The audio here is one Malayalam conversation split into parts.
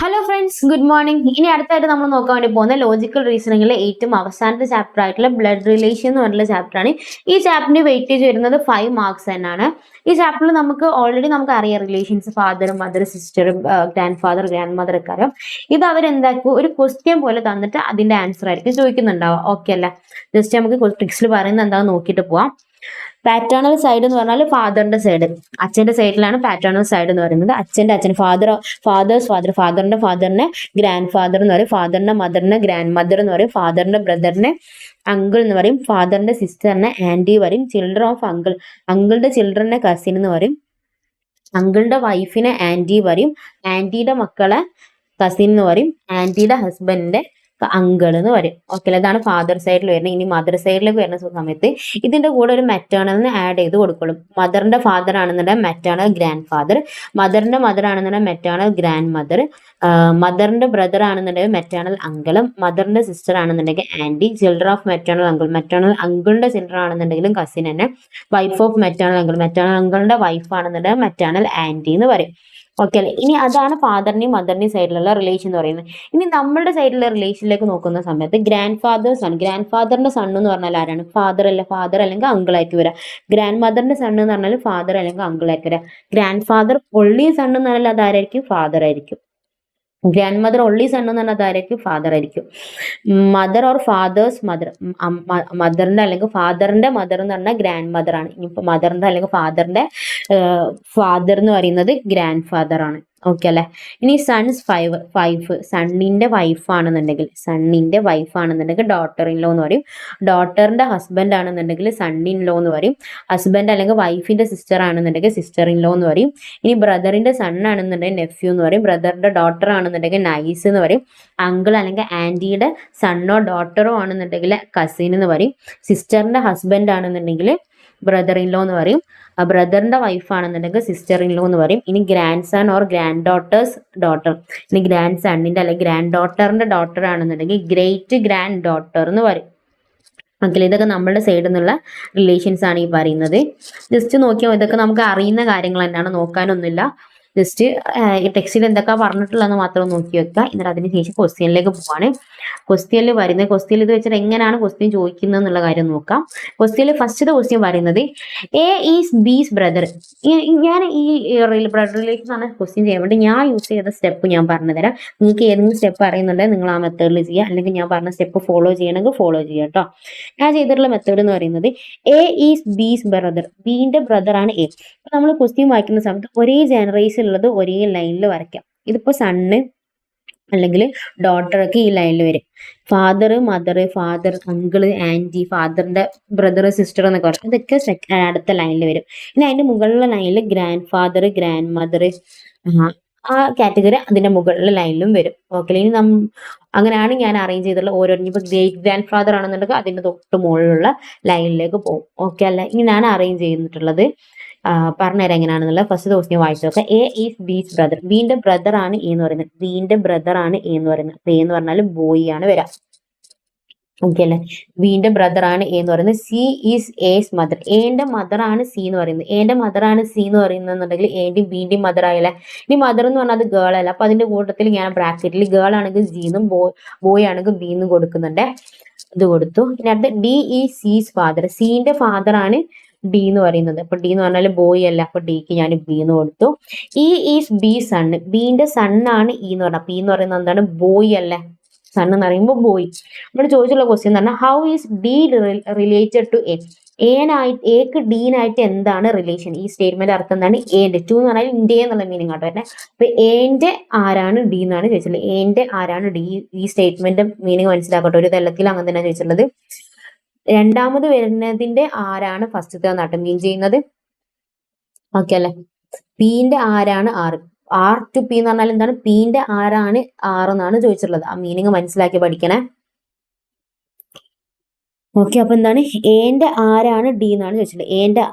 Hello friends, good morning. ഇനി അടുത്തായിട്ട് നമ്മൾ നോക്കാൻ വേണ്ടി പോകുന്ന ലോജിക്കൽ റീസണിങ്ങിലെ ഏറ്റവും അവസാനത്തെ ചാപ്റ്റർ ആയിട്ടുള്ള ബ്ലഡ് റിലേഷൻ എന്ന് പറഞ്ഞുള്ള ചാപ്റ്ററാണ്. ഈ ചാപ്റ്ററിന്റെ വെയിറ്റേജ് വരുന്നത് 5 മാർക്സ് തന്നെയാണ്. ഈ ചാപ്റ്ററിൽ നമുക്ക് ഓൾറെഡി അറിയാം relations, father mother sister grand father grand mother ഒക്കെ അറിയാം. ഇത് അവരെന്താക്കും, ഒരു ക്വസ്റ്റ്യൻ പോലെ തന്നിട്ട് അതിന്റെ ആൻസർ ആയിരിക്കും ചോദിക്കുന്നുണ്ടാവുക. ഓക്കെ അല്ല, ജസ്റ്റ് നമുക്ക് ട്രിക്സിൽ പറയുന്നത് എന്താണെന്ന് നോക്കിയിട്ട് പോവാം. പാറ്റേണൽ സൈഡ് എന്ന് പറഞ്ഞാൽ ഫാദറിന്റെ സൈഡ്, അച്ഛന്റെ സൈഡിലാണ് പാറ്റേണൽ സൈഡ് എന്ന് പറയുന്നത്. അച്ഛൻ ഫാദറിന്റെ ഫാദറിനെ ഗ്രാൻഡ് ഫാദർ എന്ന് പറയും, ഫാദറിന്റെ മദറിനെ ഗ്രാൻഡ് മദർ എന്ന് പറയും, ഫാദറിന്റെ ബ്രദറിനെ അങ്കിൾ എന്ന് പറയും, ഫാദറിന്റെ സിസ്റ്ററിനെ ആന്റി പറയും, ചിൽഡ്രൻ ഓഫ് അങ്കിളുടെ ചിൽഡ്രനെ കസിൻ എന്ന് പറയും, അങ്കിളുടെ വൈഫിനെ ആന്റി പറയും, ആന്റിയുടെ മക്കളെ കസിൻ എന്ന് പറയും, ആന്റിയുടെ ഹസ്ബൻഡിന്റെ അങ്കിൾ എന്ന് പറയും. ഓക്കെ, ഇതാണ് ഫാദർ സൈഡിൽ വരുന്നത്. ഇനി മദർ സൈഡിലേക്ക് വരുന്ന സമയത്ത് ഇതിന്റെ കൂടെ ഒരു മെറ്റേണലിന് ആഡ് ചെയ്ത് കൊടുക്കണം. മദറിന്റെ ഫാദർ ആണെന്നുണ്ടെങ്കിൽ മെറ്റേണൽ ഗ്രാൻഡ് ഫാദർ, മദറിന്റെ മദർ ആണെന്നുണ്ടെങ്കിൽ മെറ്റേണൽ ഗ്രാൻഡ് മദർ, മദറിന്റെ ബ്രദർ ആണെന്നുണ്ടെങ്കിൽ മെറ്റേണൽ അങ്കിളും, മദറിന്റെ സിസ്റ്റർ ആണെന്നുണ്ടെങ്കിൽ ആന്റി, ചിൽഡ്രൻ ഓഫ് മെറ്റേണൽ അങ്കിളിന്റെ ചിൽഡ്രൻ ആണെന്നുണ്ടെങ്കിലും കസിൻ തന്നെ, വൈഫ് ഓഫ് മെറ്റേണൽ അങ്കിളിന്റെ വൈഫ് ആണെന്നുണ്ടെങ്കിൽ മെറ്റേണൽ ആന്റി എന്ന് പറയും. ഓക്കെ അല്ലേ? ഇനി അതാണ് ഫാദറിന്റെയും മദറിന്റെയും സൈഡിലുള്ള റിലേഷൻ എന്ന് പറയുന്നത്. ഇനി നമ്മളുടെ സൈഡിലുള്ള റിലേഷനിലേക്ക് നോക്കുന്ന സമയത്ത് ഗ്രാൻഡ് ഫാദറിന്റെ സൺ എന്ന് പറഞ്ഞാൽ ആരാണ്? ഫാദർ അല്ലെങ്കിൽ അങ്കിൾ ആയിരിക്കും വരിക. ഗ്രാൻഡ് മദറിന്റെ സൺ എന്ന് പറഞ്ഞാൽ ഫാദർ അല്ലെങ്കിൽ അങ്കിൾ ആയിരിക്കും വരിക. ഗ്രാൻഡ് ഫാദർ ഒള്ളി സൺ എന്ന് പറഞ്ഞാൽ അതാരായിരിക്കും? ഫാദർ ആയിരിക്കും. ഗ്രാൻഡ് മദർ ഒള്ളി സൺ എന്ന് പറഞ്ഞാൽ അതായിരിക്കും? ഫാദർ ആയിരിക്കും. മദർ ഓർ ഫാദേഴ്സ് മദർ, മദറിന്റെ അല്ലെങ്കിൽ ഫാദറിന്റെ മദർ എന്ന് പറഞ്ഞാൽ ഗ്രാൻഡ് മദർ ആണ്. ഇനിയിപ്പോ മദറിന്റെ അല്ലെങ്കിൽ ഫാദറിന്റെ ഫാദർ എന്ന് പറയുന്നത് ഗ്രാൻഡ് ഫാദർ ആണ്. ഓക്കെ അല്ലെ? ഇനി സൺസ് വൈഫ്, സണ്ണിന്റെ വൈഫ് ആണെന്നുണ്ടെങ്കിൽ ഡോട്ടർ ഇൻ ലോ എന്ന് പറയും. ഡോട്ടറിന്റെ ഹസ്ബൻഡ് ആണെന്നുണ്ടെങ്കിൽ സൺ ഇൻ ലോ എന്ന് പറയും. ഹസ്ബൻഡ് അല്ലെങ്കിൽ വൈഫിന്റെ സിസ്റ്റർ ആണെന്നുണ്ടെങ്കിൽ സിസ്റ്റർ ഇൻ ലോ എന്ന് പറയും. ഇനി ബ്രദറിന്റെ സൺ ആണെന്നുണ്ടെങ്കിൽ നെഫ്യൂ എന്ന് പറയും. ബ്രദറിന്റെ ഡോട്ടർ ആണെന്നുണ്ടെങ്കിൽ നൈസ് എന്ന് പറയും. അങ്കിൾ അല്ലെങ്കിൽ ആന്റിയുടെ സണ്ണോ ഡോട്ടറോ ആണെന്നുണ്ടെങ്കിൽ കസിൻ എന്ന് പറയും. സിസ്റ്ററിന്റെ ഹസ്ബൻഡ് ആണെന്നുണ്ടെങ്കിൽ ബ്രദർ ഇൻ ലോ എന്ന് പറയും. ബ്രദറിന്റെ വൈഫ് ആണെന്നുണ്ടെങ്കിൽ സിസ്റ്റർ ഇൻ ലോ എന്ന് പറയും. ഇനി grandson or granddaughters daughter, ഇനി ഗ്രാൻഡ് സണ്ണിന്റെ അല്ലെങ്കിൽ ഗ്രാൻഡ് ഡോട്ടറിന്റെ ഡോട്ടർ ആണെന്നുണ്ടെങ്കിൽ ഗ്രേറ്റ് ഗ്രാൻഡ് ഡോട്ടർ എന്ന് പറയും. ഓക്കെ, ഇതൊക്കെ നമ്മുടെ സൈഡിൽ നിന്നുള്ള റിലേഷൻസ് ആണ് ഈ പറയുന്നത്. ജസ്റ്റ് നോക്കിയാൽ ഇതൊക്കെ നമുക്ക് അറിയുന്ന കാര്യങ്ങൾ തന്നെയാണ്, നോക്കാനൊന്നുമില്ല. ജസ്റ്റ് ഈ ടെക്സ്റ്റിൽ എന്തൊക്കെ പറഞ്ഞിട്ടുള്ളതെന്ന് മാത്രം നോക്കി വെക്കുക. എന്നിട്ട് അതിനുശേഷം ക്വസ്റ്റ്യനിലേക്ക് പോവാണ്. ക്വസ്റ്റ്യനിൽ ഇത് വെച്ചിട്ട് എങ്ങനെയാണ് ക്വസ്റ്റ്യൻ ചോദിക്കുന്നത് എന്നുള്ള കാര്യം നോക്കാം. ക്വസ്റ്റ്യനിൽ ഫസ്റ്റത്തെ ക്വസ്റ്റ്യൻ പറയുന്നത് എ ഈസ് ബീസ് ബ്രദർ. ഞാൻ ഈ ബ്ലഡ് റിലേഷൻ ആണ് ക്വസ്റ്റ്യൻ ചെയ്യാൻ വേണ്ടി ഞാൻ യൂസ് ചെയ്ത സ്റ്റെപ്പ് ഞാൻ പറഞ്ഞു തരാം. നിങ്ങൾക്ക് ഏതെങ്കിലും സ്റ്റെപ്പ് അറിയുന്നുണ്ടെങ്കിൽ നിങ്ങൾ ആ മെത്തേഡിൽ ചെയ്യുക, അല്ലെങ്കിൽ ഞാൻ പറഞ്ഞ സ്റ്റെപ്പ് ഫോളോ ചെയ്യണമെങ്കിൽ ഫോളോ ചെയ്യുക കേട്ടോ. ഞാൻ ചെയ്തിട്ടുള്ള മെത്തേഡ് എന്ന് പറയുന്നത് എ ഈസ് ബീസ് ബ്രദർ, ബീന്റെ ബ്രദർ ആണ് എ. അപ്പൊ നമ്മൾ ക്വസ്റ്റ്യൻ വായിക്കുന്ന സമയത്ത് ഒരേ ജനറേഷൻ ഉള്ളത് ഒരേ ലൈനിൽ വരയ്ക്കാം. ഇതിപ്പോ സണ്ണ് അല്ലെങ്കിൽ ഡോട്ടറൊക്കെ ഈ ലൈനിൽ വരും. ഫാദർ അങ്കിള് ആന്റി, ഫാദറിന്റെ ബ്രദർ സിസ്റ്റർ എന്നൊക്കെ പറയും. ഇതൊക്കെ അടുത്ത ലൈനിൽ വരും. ഇനി അതിന്റെ മുകളിലെ ലൈനിൽ ഗ്രാൻഡ് ഫാദർ ഗ്രാൻഡ് മദർ, ആ കാറ്റഗറി അതിന്റെ മുകളിലെ ലൈനിലും വരും. ഓക്കെ, ഇനി അങ്ങനെയാണ് ഞാൻ അറേഞ്ച് ചെയ്തിട്ടുള്ള ഓരോന്നും. ഇപ്പൊ ഗ്രേറ്റ് ഗ്രാൻഡ് ഫാദർ ആണെന്നുണ്ടെങ്കിൽ അതിന്റെ തൊട്ട് മുകളിലുള്ള ലൈനിലേക്ക് പോകും. ഓക്കെ അല്ല, ഇങ്ങനെയാണ് അറേഞ്ച് ചെയ്തിട്ടുള്ളത്. പറഞ്ഞുതരാം എങ്ങനെയാണെന്നുള്ളത്. ഫസ്റ്റ് ക്വസ്റ്റ്യൻ വായിച്ചു നോക്കാം. എ ഈസ് ബീസ് ബ്രദർ, ബീന്റെ ബ്രദർ ആണ് എ എന്ന് പറയുന്നത്. എ എന്ന് പറഞ്ഞാൽ ബോയ് ആണ് വരാം. ഓക്കെ അല്ലെ? ബീന്റെ ബ്രദർ ആണ് എ എന്ന് പറയുന്നത്. സി ഈസ് എസ് മദർ, എന്റെ മദർ ആണ് സി എന്ന് പറയുന്നുണ്ടെങ്കിൽ എന്റെയും ബീന്റെയും മദർ ആയല്ലേ. ഇനി മദർ എന്ന് പറഞ്ഞാൽ അത് ഗേൾ അല്ല. അപ്പൊ അതിന്റെ കൂട്ടത്തിൽ ഞാൻ ബ്രാക്കറ്റിൽ ഗേൾ ആണെങ്കിൽ ജി എന്നും ബോയ് ആണെങ്കിൽ ബി എന്നും കൊടുക്കുന്നുണ്ട്. ഇത് കൊടുത്തു. ഇനി അടുത്ത് ഡി ഈസ് സീസ് ഫാദർ, സീന്റെ ഫാദർ ആണ് ഡി എന്ന് പറയുന്നത്. അപ്പൊ ഡി എന്ന് പറഞ്ഞാൽ ബോയ് അല്ല, അപ്പൊ ഡിക്ക് ഞാൻ ബി എന്ന് കൊടുത്തു. ഇ ഈസ് ബി സണ്ണ്, ബീന്റെ സണ്ണാണ് ഇ എന്ന് പറഞ്ഞത്. പി എന്ന് പറയുന്നത് എന്താണ്? ബോയ് അല്ലേ. സൺ എന്ന് പറയുമ്പോൾ ബോയ്. നമ്മൾ ചോദിച്ചുള്ള ക്വസ്റ്റ്യൻ എന്ന് പറഞ്ഞാൽ how is D related to A, എക്ക് ഡീനായിട്ട് എന്താണ് റിലേഷൻ? ഈ സ്റ്റേറ്റ്മെന്റ് അർത്ഥം എന്താണ്? എന്റെ ടു എന്ന് പറഞ്ഞാൽ ഇന്ത്യ എന്നുള്ള മീനിങ് ആട്ടോ വരുന്നത്. അപ്പൊ എന്റെ ആരാണ് ഡി എന്നാണ് ചോദിച്ചിട്ടുള്ളത്. എന്റെ ആരാണ് ഡി, ഈ സ്റ്റേറ്റ്മെന്റ് മീനിങ് മനസ്സിലാക്കട്ടെ. ഒരു തലത്തിൽ അങ്ങനെ തന്നെ ചോദിച്ചിട്ടുള്ളത്. രണ്ടാമത് വരുന്നതിന്റെ ആരാണ് ഫസ്റ്റത്തെ എന്നാട്ട് മീൻ ചെയ്യുന്നത്. ഓക്കെ അല്ലെ? പീന്റെ ആരാണ് ആറ്, ആർ ടു പി എന്ന് പറഞ്ഞാൽ എന്താണ്? പീന്റെ ആരാണ് ആറ് എന്നാണ് ചോദിച്ചിട്ടുള്ളത്. ആ മീനിങ് മനസ്സിലാക്കി പഠിക്കണേ. ഓക്കെ, അപ്പൊ എന്താണ്? എന്റെ ആരാണ് ഡി എന്നാണ് ചോദിച്ചിട്ടുള്ളത്.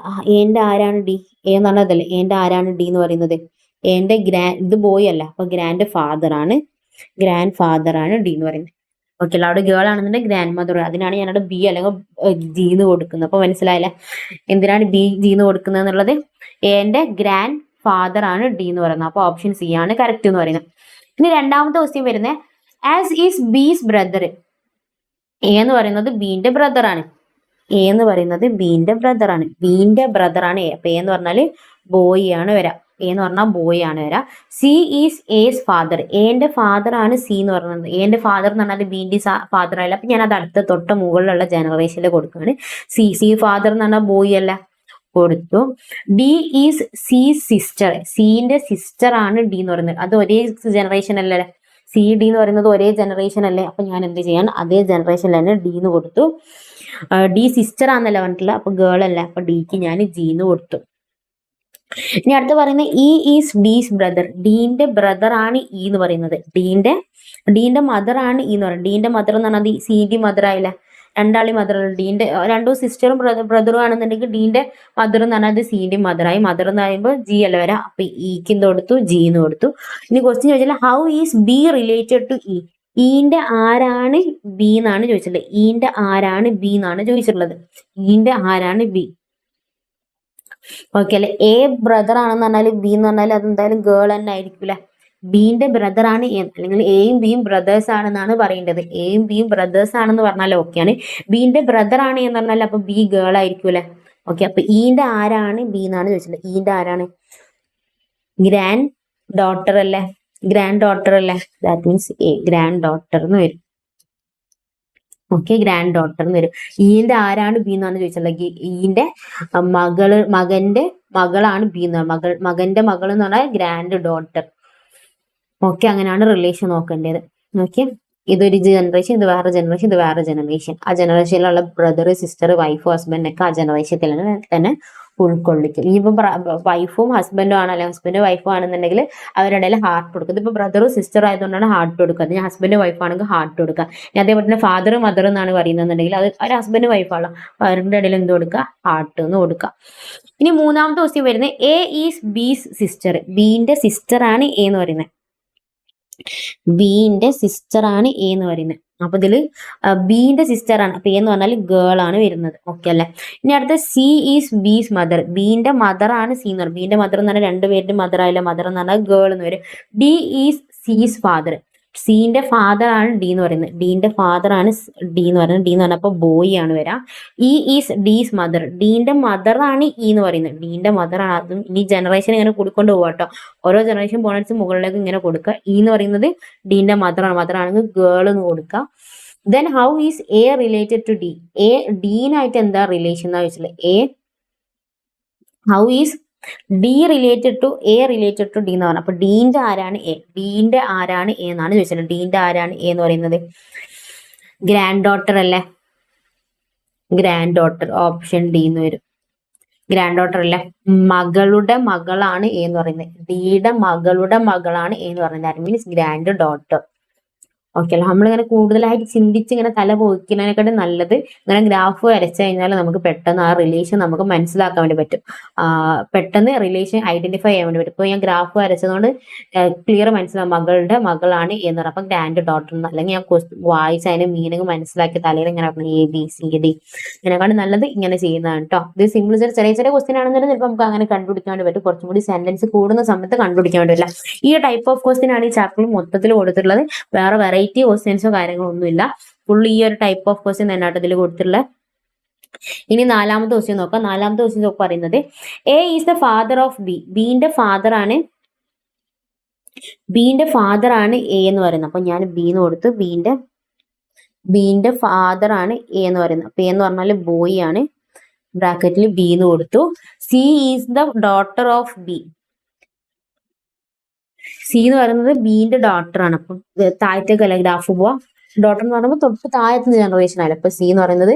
എന്റെ ആരാണ് ഡി, എ എന്ന് പറഞ്ഞതല്ലേ എന്റെ ആരാണ് ഡി എന്ന് പറയുന്നത്. എന്റെ ഇത് ബോയ് അല്ല, അപ്പൊ ഗ്രാൻഡ് ഫാദർ ആണ് ഡി എന്ന് പറയുന്നത്. ഓക്കെ, അവിടെ ഗേൾ ആണെന്നുണ്ടെങ്കിൽ ഗ്രാൻഡ് മദർ, അതിനാണ് ഞാനവിടെ ബി അല്ലെങ്കിൽ ജി എന്ന് കൊടുക്കുന്നത്. അപ്പൊ മനസ്സിലായില്ലേ എന്തിനാണ് ബി ജി എന്ന് കൊടുക്കുന്നത് എന്നുള്ളത്. എന്റെ ഗ്രാൻഡ് ഫാദർ ആണ് ഡി എന്ന് പറയുന്നത്. അപ്പൊ ഓപ്ഷൻ സി ആണ് കറക്റ്റ് എന്ന് പറയുന്നത്. ഇനി രണ്ടാമത്തെ ക്വസ്റ്റ്യൻ വരുന്നത് as is B's brother. A എന്ന് പറയുന്നത് ബീന്റെ ബ്രദറാണ്. എ എന്ന് പറയുന്നത് ബീന്റെ ബ്രദറാണ്. ബീന്റെ ബ്രദറാണ് എ. അപ്പൊ എ എന്ന് പറഞ്ഞാല് ബോയ് ആണ് വരാം. എ എന്ന് പറഞ്ഞാൽ ബോയ് ആണ് വരാം. C is S father. എന്റെ ഫാദർ ആണ് സി എന്ന് പറയുന്നത്. എന്റെ ഫാദർ എന്ന് പറഞ്ഞാൽ ബീന്റെ ഫാദർ ആയില്ല. അപ്പൊ ഞാൻ അത് അടുത്ത തൊട്ട് മുകളിലുള്ള ജനറേഷനിൽ കൊടുക്കുകയാണ്. സി ഫാദർ എന്ന് പറഞ്ഞാൽ ബോയ് അല്ല, കൊടുത്തു. D is C sister. സിന്റെ സിസ്റ്റർ ആണ് ഡി എന്ന് പറയുന്നത്. അത് ഒരേ ജനറേഷൻ അല്ലേ, സി ഡി എന്ന് പറയുന്നത് ഒരേ ജനറേഷൻ അല്ലേ. അപ്പൊ ഞാൻ എന്ത് ചെയ്യാൻ, അതേ ജനറേഷനിൽ തന്നെ ഡി എന്ന് കൊടുത്തു. ഡി സിസ്റ്റർ ആണെന്നല്ല പറഞ്ഞിട്ടില്ല, അപ്പൊ ഗേൾ അല്ല, അപ്പൊ ഡിക്ക് ഞാൻ ജി എന്ന് കൊടുത്തു. ഇനി അടുത്ത് പറയുന്നത് ഇ ഈസ് ഡീസ് ബ്രദർ. ഡീന്റെ ബ്രദർ ആണ് ഇ എന്ന് പറയുന്നത്. ഡീന്റെ മദർ ആണ് ഇ എന്ന് പറയുന്നത്. ഡീന്റെ മദർ എന്ന് പറഞ്ഞാൽ സിന്റെ മദർ ആയില്ല, രണ്ടാളി മദർ. ഡീന്റെ രണ്ടും സിസ്റ്ററും ബ്രദറും ആണെന്നുണ്ടെങ്കിൽ ഡീന്റെ മദർ എന്ന് പറഞ്ഞാൽ സിന്റെ മദറായി. മദർ എന്ന് പറയുമ്പോൾ ജി അല്ല വരാം. അപ്പൊ ഇക്ക് എന്ത് കൊടുത്തു, ജി എന്ന് കൊടുത്തു. ഇനി ക്വസ്റ്റ്യൻ ചോദിച്ചാൽ how is B related to E. ഈന്റെ ആരാണ് ബി എന്നാണ് ചോദിച്ചിട്ടുള്ളത്. ഈന്റെ ആരാണ് ബി എന്നാണ് ചോദിച്ചിട്ടുള്ളത്. ഈന്റെ ആരാണ് ബി. ഓക്കെ അല്ലെ. എ ബ്രദർ ആണെന്ന് പറഞ്ഞാൽ ബി എന്ന് പറഞ്ഞാൽ അതെന്തായാലും ഗേൾ തന്നെ ആയിരിക്കൂല. ബീന്റെ ബ്രദർ ആണ് എ, അല്ലെങ്കിൽ എയും ബിയും ബ്രദേഴ്സ് ആണെന്നാണ് പറയേണ്ടത്. എയും ബിയും ബ്രദേഴ്സ് ആണെന്ന് പറഞ്ഞാൽ ഓക്കെയാണ്. ബീന്റെ ബ്രദർ ആണ് എന്ന് പറഞ്ഞാൽ അപ്പൊ ബി ഗേൾ ആയിരിക്കൂലെ. ഓക്കെ, അപ്പൊ ഈന്റെ ആരാണ് ബി എന്നാണ് ചോദിച്ചത്. ഈന്റെ ആരാണ് ഗ്രാൻഡ് ഡോട്ടർ അല്ലേ, ഗ്രാൻഡ് ഡോട്ടർ അല്ലേ. That means A grand daughter എന്ന് വരും. ഓക്കെ, ഗ്രാൻഡ് ഡോട്ടർ എന്ന് വരും. ഈന്റെ ആരാണ് ബി എന്നാണ് ചോദിച്ചത്. ഈന്റെ മകന്റെ മകളാണ് ബി എന്ന് പറഞ്ഞാൽ മകന്റെ മകൾ എന്ന് പറഞ്ഞാൽ ഗ്രാൻഡ് ഡോട്ടർ. ഓക്കെ, അങ്ങനെയാണ് റിലേഷൻ നോക്കേണ്ടത്. ഓക്കെ, ഇതൊരു ജനറേഷൻ, ഇത് വേറെ ജനറേഷൻ, ഇത് വേറെ ജനറേഷൻ. ആ ജനറേഷനിലുള്ള ബ്രദർ സിസ്റ്റർ വൈഫ് ഹസ്ബൻഡ് ഒക്കെ ആ ജനറേഷനിൽ തന്നെ ഉൾക്കൊള്ളിക്കും. ഇനിയിപ്പോ വൈഫും ഹസ്ബൻഡും ആണ്, അല്ലെങ്കിൽ ഹസ്ബൻഡും വൈഫും ആണെന്നുണ്ടെങ്കിൽ അവരുടെ ഇടയിൽ ഹാർട്ട് കൊടുക്കും. ഇതിപ്പോ ബ്രദറും സിസ്റ്റർ ആയതുകൊണ്ടാണ് ഹാർട്ട് കൊടുക്കുക. ഞാൻ ഹസ്ബൻഡ് വൈഫ് ആണെങ്കിൽ ഹാർട്ട് കൊടുക്കുക. ഇനി അതേപോലെ തന്നെ ഫാദർ മദർ എന്നാണ് പറയുന്നതെന്നുണ്ടെങ്കിൽ അത് ഒരു ഹസ്ബൻഡ് വൈഫാണ്, അവരുടെ ഇടയിൽ എന്ത് കൊടുക്കുക, ഹാർട്ട് എന്ന് കൊടുക്കുക. ഇനി മൂന്നാമത്തെ ക്വസ്റ്റ്യൻ വരുന്നത് എ ഈസ് ബീസ് സിസ്റ്റർ. ബീന്റെ സിസ്റ്റർ ആണ് എ എന്ന് പറയുന്നത്. ബീന്റെ സിസ്റ്റർ ആണ് എ എന്ന് പറയുന്നത്. അപ്പൊ ഇതില് ബീന്റെ സിസ്റ്റർ ആണ്, അപ്പൊ എ എന്ന് പറഞ്ഞാൽ ഗേൾ ആണ് വരുന്നത്. ഓക്കെ അല്ലെ. ഇനി അടുത്ത സി ഈസ് ബീസ് മദർ. ബീന്റെ മദർ ആണ് സി എന്ന് പറയുന്നത്. ബീന്റെ മദർ എന്ന് പറഞ്ഞാൽ രണ്ടുപേരുടെ മദർ ആയില്ല, മദർ എന്ന് പറഞ്ഞാൽ ഗേൾ എന്ന് വരും. ഡി ഈസ് സീസ് ഫാദർ. സീന്റെ ഫാദർ ആണ് ഡി എന്ന് പറയുന്നത്. ഡീന്റെ ഫാദർ ആണ് ഡി എന്ന് പറയുന്നത്. ഡി എന്ന് പറഞ്ഞപ്പോ ബോയ് ആണ് വരാം. E is D's mother. ഡീന്റെ മദർ ആണ് ഇ എന്ന് പറയുന്നത്. ഡീന്റെ മദർ ആണ്. അതും ഇനി ജനറേഷൻ ഇങ്ങനെ കൊടുക്കൊണ്ട് പോവാ കേട്ടോ. ഓരോ ജനറേഷൻ പോണൻസ് മുകളിലേക്ക് ഇങ്ങനെ കൊടുക്കുക. ഇ എന്ന് പറയുന്നത് ഡീന്റെ മദർ ആണ്. മദർ ആണെങ്കിൽ ഗേൾ എന്ന് കൊടുക്കുക. Then how is A related to D. A ഡീനായിട്ട് എന്താ റിലേഷൻ എന്നാ ചോദിച്ചത്. How is D related to A related to D എന്ന് പറഞ്ഞു. അപ്പൊ ഡീന്റെ ആരാണ് എ, ഡീന്റെ ആരാണ് എ എന്നാണ് ചോദിച്ചത്. ഡീന്റെ ആരാണ് എ എന്ന് പറയുന്നത് ഗ്രാൻഡ് ഡോട്ടർ അല്ലേ, ഗ്രാൻഡ് ഡോട്ടർ. ഓപ്ഷൻ ഡി എന്ന് വരും. ഗ്രാൻഡ് ഡോട്ടർ അല്ലേ. മകളുടെ മകളാണ് എ എന്ന് പറയുന്നത്. ഡിയുടെ മകളുടെ മകളാണ് എ എന്ന് പറയുന്നത്. That means grand daughter. Okay അല്ല. നമ്മളിങ്ങനെ കൂടുതലായിട്ട് ചിന്തിച്ച് ഇങ്ങനെ തല പോയിക്കുന്നതിനെക്കാട്ടും നല്ലത് ഇങ്ങനെ ഗ്രാഫ് വരച്ചു കഴിഞ്ഞാൽ നമുക്ക് പെട്ടെന്ന് ആ റിലേഷൻ നമുക്ക് മനസ്സിലാക്കാൻ വേണ്ടി പറ്റും. പെട്ടെന്ന് റിലേഷൻ ഐഡന്റിഫൈ ചെയ്യാൻ വേണ്ടി പറ്റും. ഇപ്പോൾ ഞാൻ ഗ്രാഫ് വരച്ചതുകൊണ്ട് ക്ലിയർ മനസ്സിലാവും മകളുടെ മകളാണ് എന്ന് പറയുമ്പോൾ ഗ്രാൻഡ് ഡോട്ടർ എന്ന്. അല്ലെങ്കിൽ ഞാൻ വായിച്ച് അതിന്റെ മീനിങ് മനസ്സിലാക്കി തലയിൽ ഇങ്ങനെ എ ബി സി ഡി ഇതിനെക്കാളും നല്ലത് ഇങ്ങനെ ചെയ്യുന്നതാണ് കേട്ടോ. ഇത് സിമ്പിൾ ചെറിയ ചെറിയ ക്വസ്റ്റ്യൻ ആണെന്നുണ്ടെങ്കിൽ ചിലപ്പോൾ നമുക്ക് അങ്ങനെ കണ്ടുപിടിക്കാൻ വേണ്ടി പറ്റും. കുറച്ചും കൂടി സെന്റൻസ് കൂടുന്ന സമയത്ത് കണ്ടുപിടിക്കാൻ വേണ്ടിയില്ല. ഈ ടൈപ്പ് ഓഫ് ക്വസ്റ്റ്യൻ ആണ് ഈ ചാപ്റ്ററിൽ മൊത്തത്തിൽ കൊടുത്തിട്ടുള്ളത്. വേറെ വെറൈറ്റി ക്വസ്റ്റ്യൻസോ കാര്യങ്ങളോ ഒന്നുമില്ല. ഫുള്ള് ഈ ഒരു ടൈപ്പ് ഓഫ് ക്വസ്റ്റ്യൻ തന്നെയാണ് ഇതിൽ കൊടുത്തിട്ടുള്ളത്. ഇനി നാലാമത്തെ ക്വസ്റ്റ്യൻ നോക്കാം. നാലാമത്തെ ക്വസ്റ്റ്യൻ പറയുന്നത് A is the father of B. ബീന്റെ ഫാദർ ആണ് എ എന്ന് പറയുന്നത്. അപ്പൊ ഞാൻ ബി എന്ന് കൊടുത്തു. ബീന്റെ ഫാദർ ആണ് എ എന്ന് പറയുന്നത്. അപ്പൊ എ എന്ന് പറഞ്ഞാൽ ബോയ് ആണ്. ബ്രാക്കറ്റിൽ ബി എന്ന് കൊടുത്തു. C is the daughter of B. C എന്ന് പറയുന്നത് ബീന്റെ ഡോട്ടർ ആണ്. അപ്പൊ താഴത്തേക്കല്ല ഗ്രാഫ് പോവാ. ഡോട്ടർ എന്ന് പറയുമ്പോൾ തൊട്ട് താഴത്തെ ജനറേഷൻ ആയാലും. അപ്പൊ സി എന്ന് പറയുന്നത്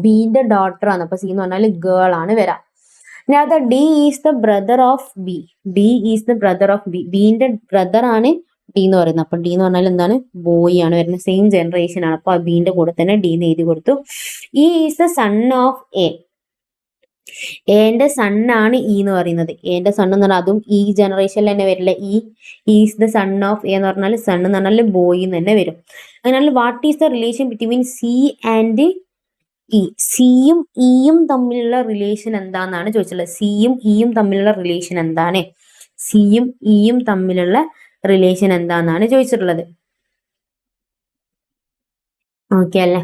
ബീന്റെ ഡോട്ടർ ആണ്. അപ്പൊ സി എന്ന് പറഞ്ഞാൽ ഗേൾ ആണ് വരാം. ഇനി അടുത്ത D is the brother of B. D is the brother of B. ബീന്റെ ബ്രദർ ആണ് ഡി എന്ന് പറയുന്നത്. അപ്പൊ ഡി എന്ന് പറഞ്ഞാൽ എന്താണ്, ബോയ് ആണ് വരുന്നത്. സെയിം ജനറേഷൻ ആണ്. അപ്പൊ ബീന്റെ കൂടെ തന്നെ ഡി എന്ന് എഴുതി കൊടുത്തു. E is the son of A. എന്റെ സണ്ണാണ് ഇ എന്ന് പറയുന്നത്. എന്റെ സൺ എന്ന് പറഞ്ഞാൽ അതും ഈ ജനറേഷനിൽ തന്നെ വരില്ല. Is the son of A എന്ന് പറഞ്ഞാൽ സൺ എന്ന് പറഞ്ഞാൽ ബോയ് എന്ന് തന്നെ വരും. അതിനാൽ what is the relation between C and E. സിയും ഇയും തമ്മിലുള്ള റിലേഷൻ എന്താണെന്നാണ് ചോദിച്ചത്. സിയും ഇയും തമ്മിലുള്ള റിലേഷൻ എന്താണ്? സിയും ഇയും തമ്മിലുള്ള റിലേഷൻ എന്താന്നാണ് ചോദിച്ചിട്ടുള്ളത്. ഓക്കെ അല്ലേ?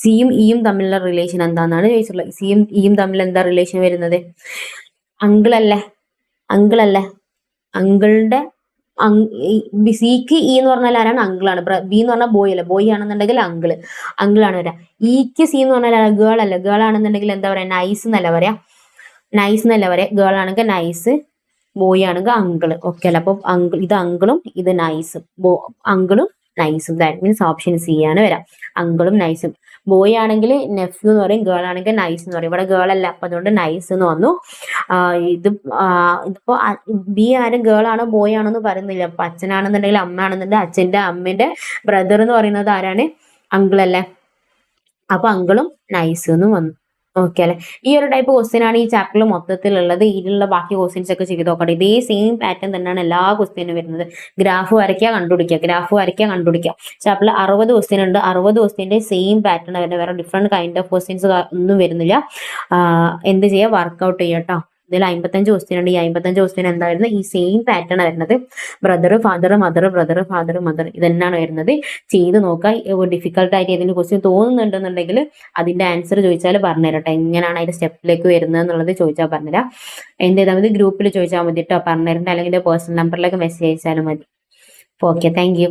സിയും ഇയും തമ്മിലുള്ള റിലേഷൻ എന്താന്നാണ് ചോദിച്ചിട്ടുള്ളത്. സിയും ഇയും തമ്മിൽ എന്താ റിലേഷൻ വരുന്നത്? അങ്കിൾ അല്ലേ? അങ്കിൾ അല്ലേ? അങ്കിളിന്റെ സിക്ക് ഇ എന്ന് പറഞ്ഞാൽ ആരാണ്? അങ്കിളാണ്. ബി എന്ന് പറഞ്ഞാൽ ബോയ് അല്ലേ? ബോയ് ആണെന്നുണ്ടെങ്കിൽ അങ്കിളാണ് വരാ. ഇക്ക് സി എന്ന് പറഞ്ഞാൽ ഗേൾ അല്ലേ? ഗേൾ ആണെന്നുണ്ടെങ്കിൽ എന്താ പറയാ? നൈസ് എന്നല്ല പറയാ. നൈസ് എന്നല്ല പറയാ. ഗേൾ ആണെങ്കിൽ നൈസ്, ബോയ് ആണെങ്കിൽ അങ്കിള്. ഓക്കെ അല്ലേ? അപ്പൊ ഇത് അങ്കിളും ഇത് നൈസും. അങ്കിളും നൈസും. ദാറ്റ് മീൻസ് ഓപ്ഷൻ സി ആണ് വരാം. അങ്കിളും നൈസും. ബോയ് ആണെങ്കിൽ നെഫ്യൂ എന്ന് പറയും, ഗേൾ ആണെങ്കിൽ നൈസ് എന്ന് പറയും. ഇവിടെ ഗേൾ അല്ല, അപ്പൊ അതുകൊണ്ട് നൈസ് എന്ന് വന്നു. ഇതിപ്പോ ബി ആരും ഗേൾ ആണോ ബോയ് ആണോ എന്ന് പറയുന്നില്ല. അപ്പൊ അച്ഛനാണെന്നുണ്ടെങ്കിൽ അമ്മ ആണെന്നുണ്ടെങ്കിൽ അച്ഛന്റെ അമ്മന്റെ ബ്രദർ എന്ന് പറയുന്നത് ആരാണ്? അങ്കിൾ അല്ലേ? അപ്പൊ അങ്കിളും നൈസ് എന്നും വന്നു. ഓക്കെ അല്ലെ? ഈ ഒരു ടൈപ്പ് ക്വസ്റ്റ്യൻ ആണ് ഈ ചാപ്റ്ററിൽ മൊത്തത്തിലുള്ളത്. ഇതിലുള്ള ബാക്കി ക്വസ്റ്റ്യൻസ് ഒക്കെ ചെയ്ത് നോക്കട്ടെ. ഇതേ സെയിം പാറ്റേൺ തന്നെയാണ് എല്ലാ ക്വസ്റ്റ്യനും വരുന്നത്. ഗ്രാഫ് വരയ്ക്കുക, കണ്ടുപിടിക്കുക. ചാപ്റ്ററിൽ 60 ക്വസ്റ്റ്യൻ ഉണ്ട്. 60 ക്വസ്റ്റ്യന്റെ സെയിം പാറ്റേൺ വരുന്നത്. വേറെ ഡിഫറെന്റ് കൈൻഡ് ഓഫ് ക്വസ്റ്റ്യൻസ് ഒന്നും വരുന്നില്ല. എന്ത് ചെയ്യുക? വർക്ക്ഔട്ട് ചെയ്യുക കേട്ടോ. ഇതിൽ 55 ക്വസ്റ്റ്യൻ ഉണ്ട്. ഈ 55 ക്വസ്റ്റ്യൻ എന്തായിരുന്നു? ഈ സെയിം പാറ്റേൺ വരുന്നത്. Brother father mother, brother father mother, ഇതന്നെയാണ് വരുന്നത്. ചെയ്ത് നോക്കുക. ഡിഫിക്കൽട്ട് ആയിട്ട് ഏതെങ്കിലും ക്വസ്റ്റ്യൻ തോന്നുന്നുണ്ടെന്നുണ്ടെങ്കിൽ അതിന്റെ ആൻസർ ചോദിച്ചാൽ പറഞ്ഞുതരട്ടെ. എങ്ങനെയാണ് അതിന്റെ സ്റ്റെപ്പിലേക്ക് വരുന്നത് എന്നുള്ളത് ചോദിച്ചാൽ പറഞ്ഞുതരാം. എന്ത് ചെയ്താൽ മതി? ഗ്രൂപ്പിൽ ചോദിച്ചാൽ മതി കേട്ടോ. പറഞ്ഞുതരണ്ട. അല്ലെങ്കിൽ പേഴ്സണൽ നമ്പറിലേക്ക് മെസ്സേജ് അയച്ചാലും മതി. Okay, thank you.